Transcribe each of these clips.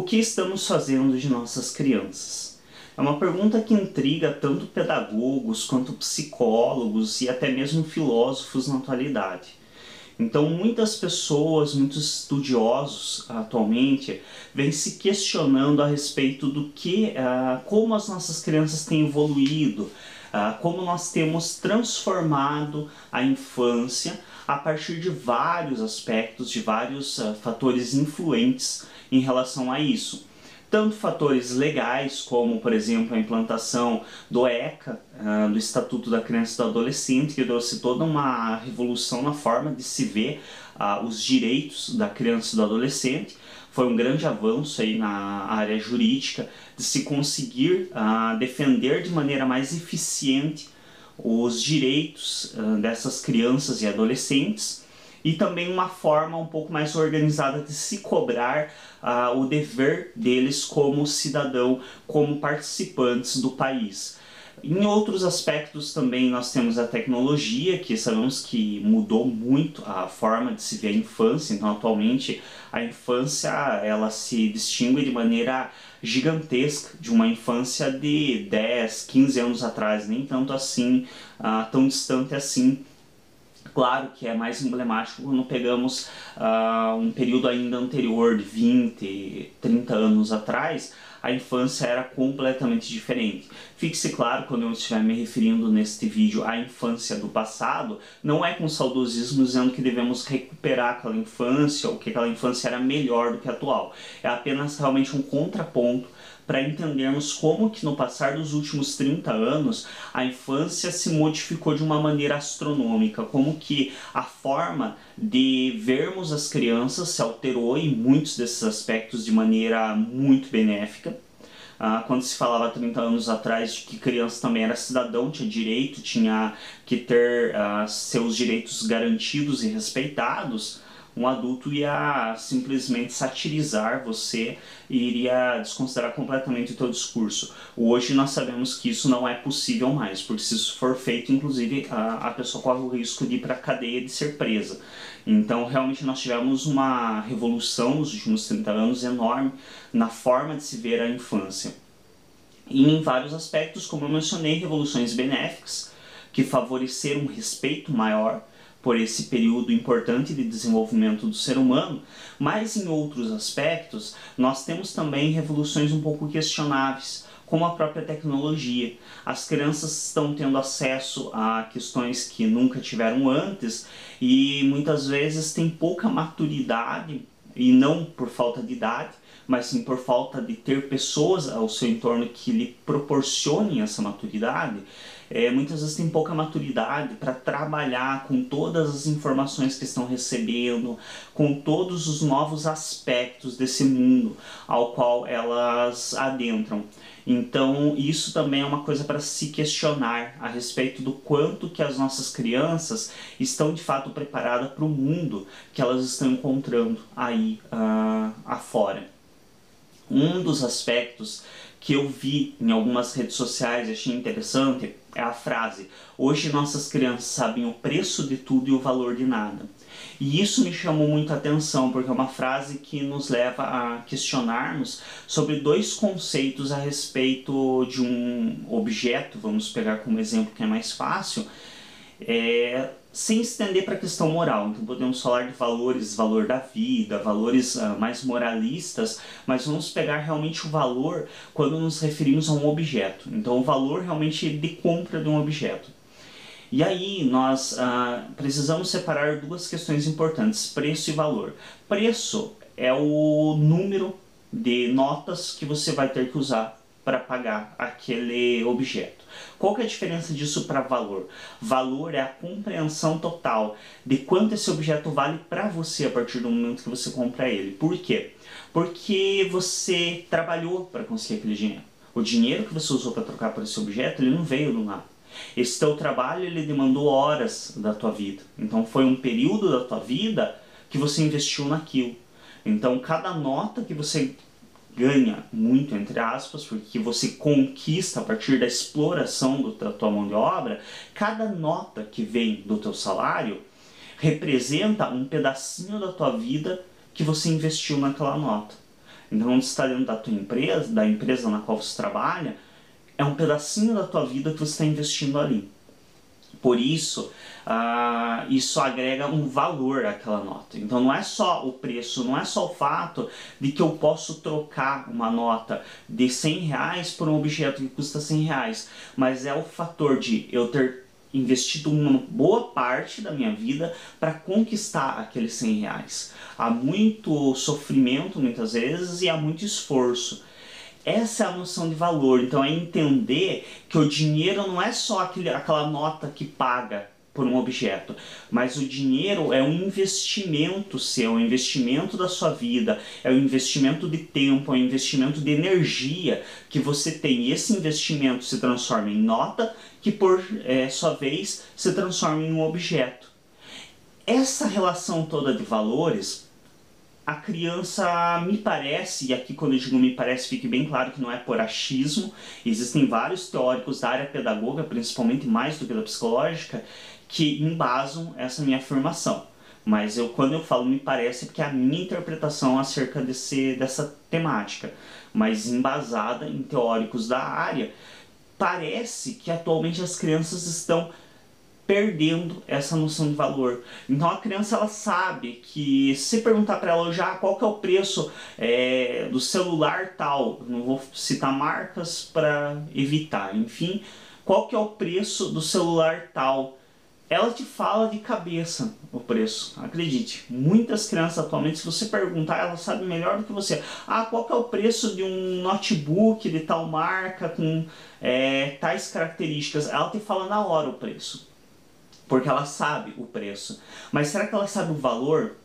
que estamos fazendo de nossas crianças? É uma pergunta que intriga tanto pedagogos quanto psicólogos e até mesmo filósofos na atualidade. Então muitas pessoas, muitos estudiosos atualmente, vêm se questionando a respeito do que, como as nossas crianças têm evoluído, como nós temos transformado a infância a partir de vários aspectos, de vários fatores influentes em relação a isso. Tanto fatores legais, como por exemplo a implantação do ECA, do Estatuto da Criança e do Adolescente, que trouxe toda uma revolução na forma de se ver os direitos da criança e do adolescente. Foi um grande avanço aí na área jurídica de se conseguir defender de maneira mais eficiente os direitos dessas crianças e adolescentes, e também uma forma um pouco mais organizada de se cobrar o dever deles como cidadão, como participantes do país. Em outros aspectos também nós temos a tecnologia, que sabemos que mudou muito a forma de se ver a infância. Então atualmente a infância ela se distingue de maneira gigantesca de uma infância de 10, 15 anos atrás, nem tanto assim, tão distante assim. Claro que é mais emblemático quando pegamos um período ainda anterior, de 20, 30 anos atrás, a infância era completamente diferente. Fique-se claro, quando eu estiver me referindo neste vídeo à infância do passado, não é com saudosismo dizendo que devemos recuperar aquela infância ou que aquela infância era melhor do que a atual. É apenas realmente um contraponto para entendermos como que no passar dos últimos 30 anos a infância se modificou de uma maneira astronômica, como que a forma de vermos as crianças se alterou em muitos desses aspectos de maneira muito benéfica. Quando se falava 30 anos atrás de que criança também era cidadão, tinha direito, tinha que ter seus direitos garantidos e respeitados, um adulto ia simplesmente satirizar você e iria desconsiderar completamente o teu discurso. Hoje nós sabemos que isso não é possível mais, porque se isso for feito, inclusive a pessoa corre o risco de ir para a cadeia, de ser presa. Então realmente nós tivemos uma revolução nos últimos 30 anos enorme na forma de se ver a infância. E em vários aspectos, como eu mencionei, revoluções benéficas, que favoreceram um respeito maior por esse período importante de desenvolvimento do ser humano, mas em outros aspectos nós temos também revoluções um pouco questionáveis, como a própria tecnologia. As crianças estão tendo acesso a questões que nunca tiveram antes e muitas vezes têm pouca maturidade, e não por falta de idade, mas sim por falta de ter pessoas ao seu entorno que lhe proporcionem essa maturidade. Muitas vezes tem pouca maturidade para trabalhar com todas as informações que estão recebendo, com todos os novos aspectos desse mundo ao qual elas adentram. Então isso também é uma coisa para se questionar a respeito do quanto que as nossas crianças estão de fato preparadas para o mundo que elas estão encontrando aí afora. Um dos aspectos que eu vi em algumas redes sociais e achei interessante é a frase: hoje nossas crianças sabem o preço de tudo e o valor de nada. E isso me chamou muito a atenção, porque é uma frase que nos leva a questionarmos sobre dois conceitos a respeito de um objeto. Vamos pegar como exemplo que é mais fácil, sem estender para a questão moral. Então podemos falar de valores, valor da vida, valores mais moralistas, mas vamos pegar realmente o valor quando nos referimos a um objeto. Então o valor realmente de compra de um objeto. E aí nós precisamos separar duas questões importantes: preço e valor. Preço é o número de notas que você vai ter que usar para pagar aquele objeto. Qual que é a diferença disso para valor? Valor é a compreensão total de quanto esse objeto vale para você a partir do momento que você compra ele. Por quê? Porque você trabalhou para conseguir aquele dinheiro. O dinheiro que você usou para trocar por esse objeto, ele não veio do nada. Esse teu trabalho, ele demandou horas da tua vida. Então foi um período da tua vida que você investiu naquilo. Então cada nota que você ganha, muito entre aspas, porque você conquista a partir da exploração da tua mão de obra, cada nota que vem do teu salário representa um pedacinho da tua vida que você investiu naquela nota. Então, quando você está dentro da empresa na qual você trabalha, é um pedacinho da tua vida que você está investindo ali. Por isso, isso agrega um valor àquela nota. Então não é só o preço, não é só o fato de que eu posso trocar uma nota de R$100 por um objeto que custa R$100, mas é o fator de eu ter investido uma boa parte da minha vida para conquistar aqueles R$100. Há muito sofrimento muitas vezes e há muito esforço. Essa é a noção de valor. Então é entender que o dinheiro não é só aquela nota que paga por um objeto, mas o dinheiro é um investimento seu, é um investimento da sua vida, é um investimento de tempo, é um investimento de energia que você tem. E esse investimento se transforma em nota, que por sua vez se transforma em um objeto. Essa relação toda de valores, a criança, me parece, e aqui quando eu digo me parece, fique bem claro que não é por achismo, existem vários teóricos da área pedagoga, principalmente mais do que da psicológica, que embasam essa minha afirmação. Mas quando eu falo me parece, é porque é a minha interpretação acerca dessa temática, mas embasada em teóricos da área, parece que atualmente as crianças estão perdendo essa noção de valor. Então a criança, ela sabe que se perguntar para ela já qual que é o preço do celular tal, não vou citar marcas para evitar, enfim, qual que é o preço do celular tal, ela te fala de cabeça o preço, acredite. Muitas crianças atualmente, se você perguntar, ela sabe melhor do que você. Qual que é o preço de um notebook de tal marca com tais características? Ela te fala na hora o preço, porque ela sabe o preço. Mas será que ela sabe o valor?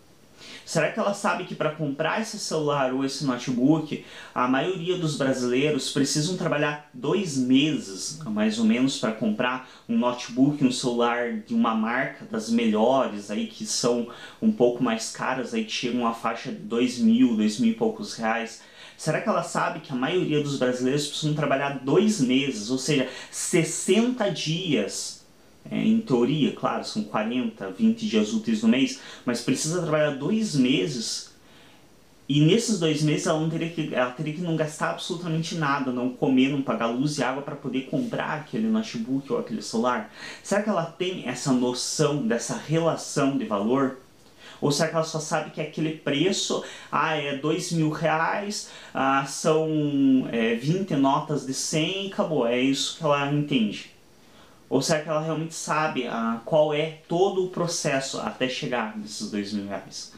Será que ela sabe que para comprar esse celular ou esse notebook, a maioria dos brasileiros precisam trabalhar 2 meses, mais ou menos, para comprar um notebook, um celular de uma marca das melhores, aí, que são um pouco mais caras, aí, que chegam a faixa de 2.000, 2.000 e poucos reais? Será que ela sabe que a maioria dos brasileiros precisam trabalhar 2 meses, ou seja, 60 dias, em teoria, claro, são 40, 20 dias úteis no mês, mas precisa trabalhar 2 meses, e nesses 2 meses ela teria que não gastar absolutamente nada, não comer, não pagar luz e água para poder comprar aquele notebook ou aquele celular? Será que ela tem essa noção dessa relação de valor? Ou será que ela só sabe que aquele preço, é R$2.000, são 20 notas de 100 e acabou, é isso que ela entende? Ou será que ela realmente sabe qual é todo o processo até chegar nesses R$2.000?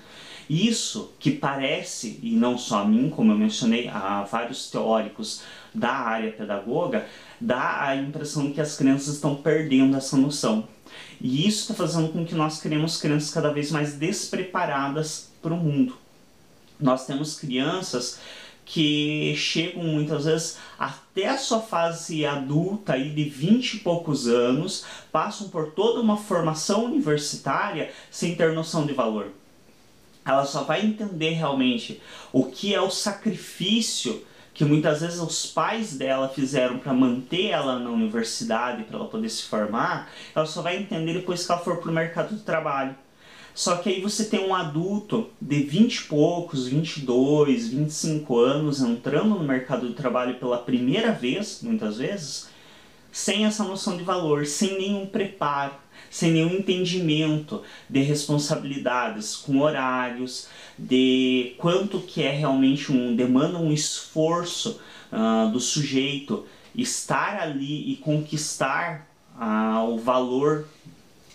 Isso que parece, e não só a mim, como eu mencionei, a vários teóricos da área pedagoga, dá a impressão de que as crianças estão perdendo essa noção. E isso está fazendo com que nós criemos crianças cada vez mais despreparadas para o mundo. Nós temos crianças que chegam muitas vezes até a sua fase adulta aí de 20 e poucos anos, passam por toda uma formação universitária sem ter noção de valor. Ela só vai entender realmente o que é o sacrifício que muitas vezes os pais dela fizeram para manter ela na universidade, para ela poder se formar. Ela só vai entender depois que ela for para o mercado de trabalho. Só que aí você tem um adulto de 20 e poucos, 22, 25 anos entrando no mercado de trabalho pela primeira vez, muitas vezes, sem essa noção de valor, sem nenhum preparo, sem nenhum entendimento de responsabilidades com horários, de quanto que é realmente demanda um esforço do sujeito estar ali e conquistar o valor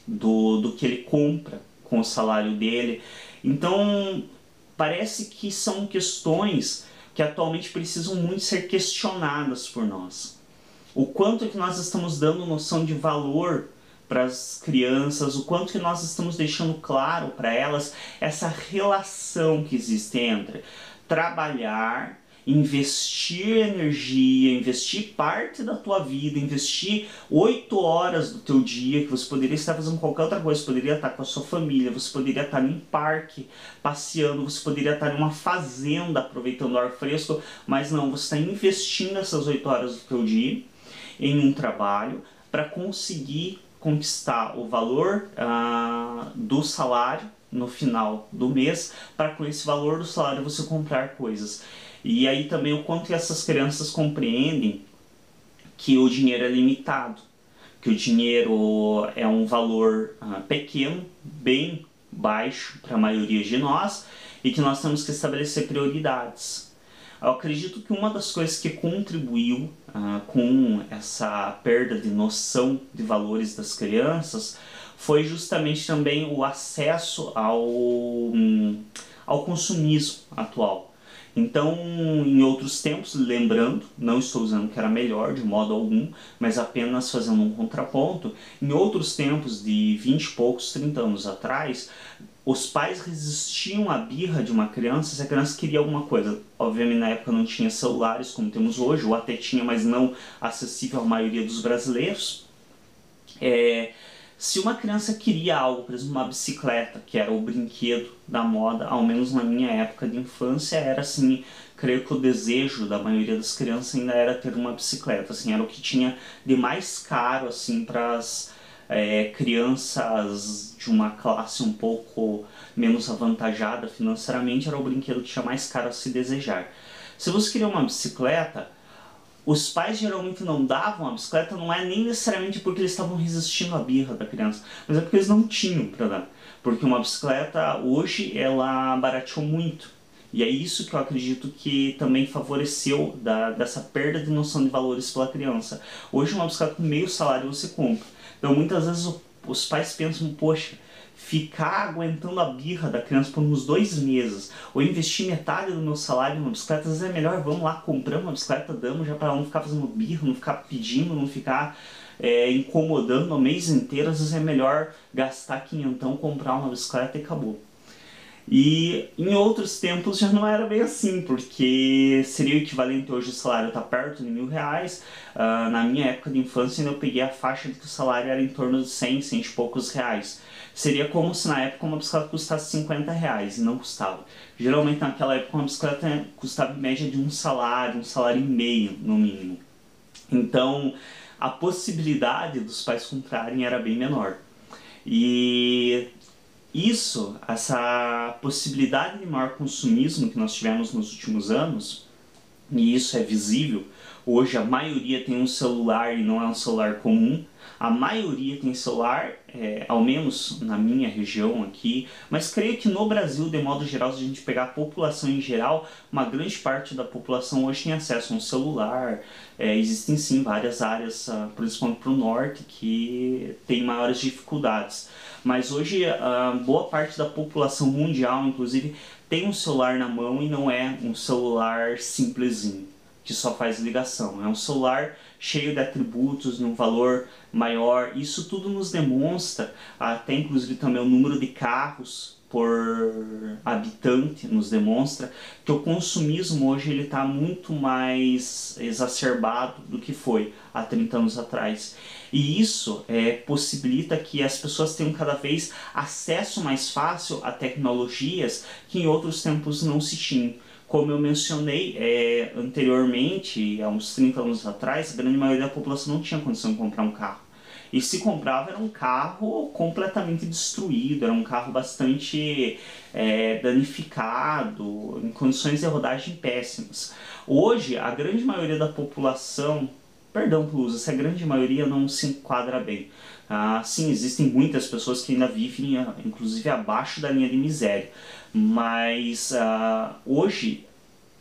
do que ele compra com o salário dele. Então, parece que são questões que atualmente precisam muito ser questionadas por nós. O quanto que nós estamos dando noção de valor para as crianças, o quanto que nós estamos deixando claro para elas essa relação que existe entre trabalhar, investir energia, investir parte da tua vida, investir 8 horas do teu dia, que você poderia estar fazendo qualquer outra coisa, você poderia estar com a sua família, você poderia estar em um parque passeando, você poderia estar em uma fazenda aproveitando o ar fresco, mas não, você está investindo essas 8 horas do teu dia em um trabalho para conseguir conquistar o valor do salário no final do mês, para com esse valor do salário você comprar coisas. E aí também o quanto essas crianças compreendem que o dinheiro é limitado, que o dinheiro é um valor pequeno, bem baixo para a maioria de nós, e que nós temos que estabelecer prioridades. Eu acredito que uma das coisas que contribuiu com essa perda de noção de valores das crianças foi justamente também o acesso ao consumismo atual. Então, em outros tempos, lembrando, não estou dizendo que era melhor de modo algum, mas apenas fazendo um contraponto, em outros tempos de 20 e poucos, 30 anos atrás, os pais resistiam à birra de uma criança se a criança queria alguma coisa. Obviamente na época não tinha celulares como temos hoje, ou até tinha, mas não acessível à maioria dos brasileiros. Se uma criança queria algo, por exemplo, uma bicicleta, que era o brinquedo da moda, ao menos na minha época de infância, era assim, creio que o desejo da maioria das crianças ainda era ter uma bicicleta, assim, era o que tinha de mais caro, assim, para as crianças de uma classe um pouco menos avantajada financeiramente, era o brinquedo que tinha mais caro a se desejar. Se você queria uma bicicleta, os pais geralmente não davam a bicicleta, não é nem necessariamente porque eles estavam resistindo à birra da criança, mas é porque eles não tinham para dar. Porque uma bicicleta hoje ela barateou muito. E é isso que eu acredito que também favoreceu dessa perda de noção de valores pela criança. Hoje uma bicicleta com meio salário você compra. Então muitas vezes os pais pensam, poxa, ficar aguentando a birra da criança por uns 2 meses, ou investir metade do meu salário numa bicicleta, às vezes é melhor, vamos lá, compramos uma bicicleta, damos já para ela não ficar fazendo birra, não ficar pedindo, não ficar incomodando o mês inteiro, às vezes é melhor gastar quinhentão, comprar uma bicicleta e acabou. E em outros tempos já não era bem assim, porque seria o equivalente hoje o salário está perto de R$ 1.000. Na minha época de infância ainda eu peguei a faixa de que o salário era em torno de 100, 100 e poucos reais. Seria como se na época uma bicicleta custasse R$ 50 e não custava. Geralmente naquela época uma bicicleta custava em média de um salário e meio no mínimo. Então a possibilidade dos pais comprarem era bem menor. E essa possibilidade de maior consumismo que nós tivemos nos últimos anos, e isso é visível, hoje a maioria tem um celular e não é um celular comum, a maioria tem celular, ao menos na minha região aqui, mas creio que no Brasil, de modo geral, se a gente pegar a população em geral, uma grande parte da população hoje tem acesso a um celular. Existem sim várias áreas, principalmente para o norte, que tem maiores dificuldades. Mas hoje, boa parte da população mundial, inclusive, tem um celular na mão e não é um celular simplesinho, que só faz ligação. É um celular cheio de atributos, de um valor maior. Isso tudo nos demonstra, até inclusive também o número de carros por habitante nos demonstra que o consumismo hoje ele está muito mais exacerbado do que foi há 30 anos atrás. E isso possibilita que as pessoas tenham cada vez acesso mais fácil a tecnologias que em outros tempos não se tinham. Como eu mencionei anteriormente, há uns 30 anos atrás, a grande maioria da população não tinha condição de comprar um carro. E se comprava era um carro completamente destruído, era um carro bastante danificado, em condições de rodagem péssimas. Hoje, a grande maioria da população, perdão pelo uso, essa grande maioria não se enquadra bem. Sim, existem muitas pessoas que ainda vivem, inclusive, abaixo da linha de miséria, mas hoje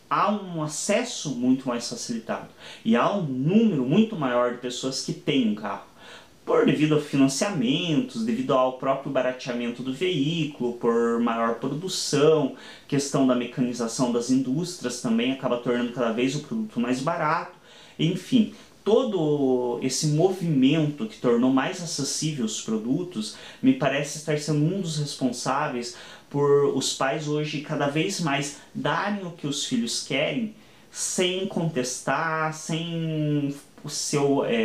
há um acesso muito mais facilitado e há um número muito maior de pessoas que têm um carro. Devido a financiamentos, devido ao próprio barateamento do veículo, por maior produção, questão da mecanização das indústrias também acaba tornando cada vez o produto mais barato, enfim. Todo esse movimento que tornou mais acessível os produtos me parece estar sendo um dos responsáveis por os pais hoje cada vez mais darem o que os filhos querem sem contestar, sem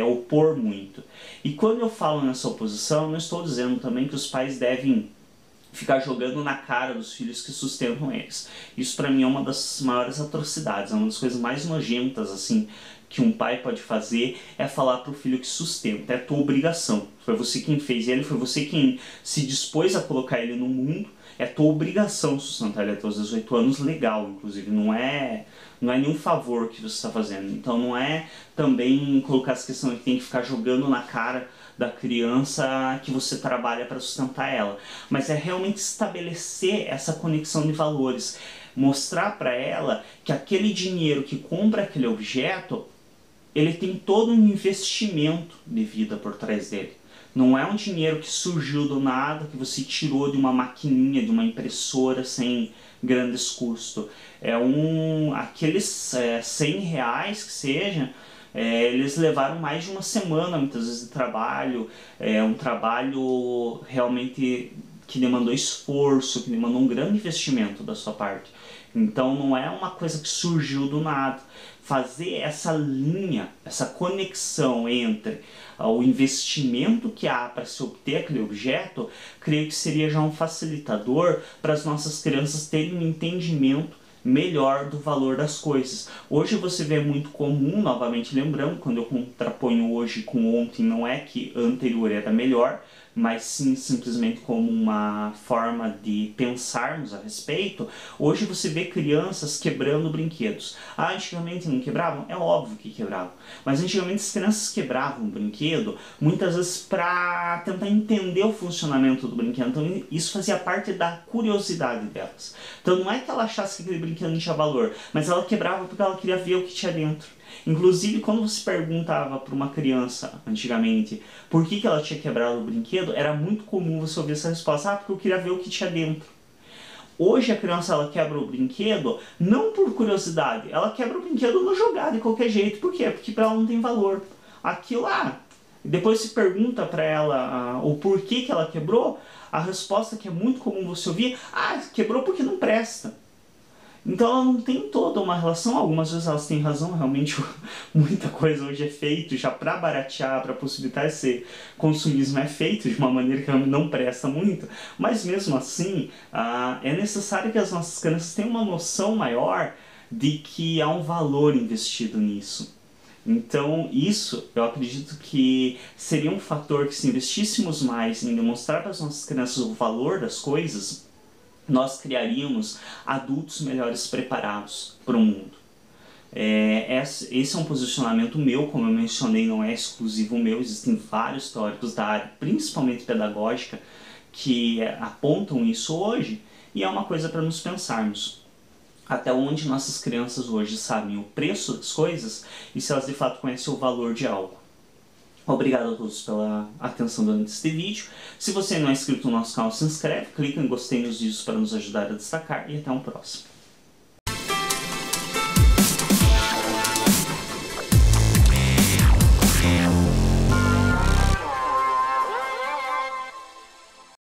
opor muito. E quando eu falo nessa oposição, não estou dizendo também que os pais devem ficar jogando na cara dos filhos que sustentam eles. Isso para mim é uma das maiores atrocidades, é uma das coisas mais nojentas assim que um pai pode fazer, é falar para o filho que sustenta, é tua obrigação. Foi você quem fez ele, foi você quem se dispôs a colocar ele no mundo, É tua obrigação sustentar ele até os 18 anos, legal, inclusive, não é nenhum favor que você está fazendo. Então não é também colocar essa questão de que tem que ficar jogando na cara da criança que você trabalha para sustentar ela, mas é realmente estabelecer essa conexão de valores, mostrar para ela que aquele dinheiro que compra aquele objeto, ele tem todo um investimento de vida por trás dele. Não é um dinheiro que surgiu do nada, que você tirou de uma maquininha, de uma impressora sem grandes custos. Aqueles R$100 que seja, eles levaram mais de uma semana, muitas vezes, de trabalho. Um trabalho realmente que demandou esforço, que demandou um grande investimento da sua parte. Então não é uma coisa que surgiu do nada. Fazer essa linha, essa conexão entre o investimento que há para se obter aquele objeto, creio que seria já um facilitador para as nossas crianças terem um entendimento melhor do valor das coisas. Hoje você vê muito comum, novamente lembrando, quando eu contraponho hoje com ontem, não é que anterior era melhor, mas sim simplesmente como uma forma de pensarmos a respeito. Hoje você vê crianças quebrando brinquedos. Antigamente não quebravam? É óbvio que quebravam. Mas antigamente as crianças quebravam o brinquedo, muitas vezes para tentar entender o funcionamento do brinquedo. Então isso fazia parte da curiosidade delas. Então não é que ela achasse que aquele brinquedo não tinha valor, mas ela quebrava porque ela queria ver o que tinha dentro. Inclusive, quando você perguntava para uma criança, antigamente, por que ela tinha quebrado o brinquedo, era muito comum você ouvir essa resposta: porque eu queria ver o que tinha dentro. Hoje a criança ela quebra o brinquedo não por curiosidade, ela quebra o brinquedo no jogar de qualquer jeito. Por quê? Porque para ela não tem valor. Aquilo lá, depois se pergunta para ela o porquê que ela quebrou, a resposta que é muito comum você ouvir: quebrou porque não presta. Então ela não tem toda uma relação. Algumas vezes elas têm razão, realmente muita coisa hoje é feito já para baratear, para possibilitar esse consumismo, é feito de uma maneira que não presta muito, mas mesmo assim é necessário que as nossas crianças tenham uma noção maior de que há um valor investido nisso. Então isso, eu acredito que seria um fator que, se investíssemos mais em demonstrar para as nossas crianças o valor das coisas, nós criaríamos adultos melhores preparados para o mundo. Esse é um posicionamento meu, como eu mencionei, não é exclusivo meu, existem vários teóricos da área, principalmente pedagógica, que apontam isso hoje, e é uma coisa para nos pensarmos. Até onde nossas crianças hoje sabem o preço das coisas e se elas de fato conhecem o valor de algo. Obrigado a todos pela atenção durante este vídeo. Se você não é inscrito no nosso canal, se inscreve, clica em gostei nos vídeos para nos ajudar a destacar e até um próximo.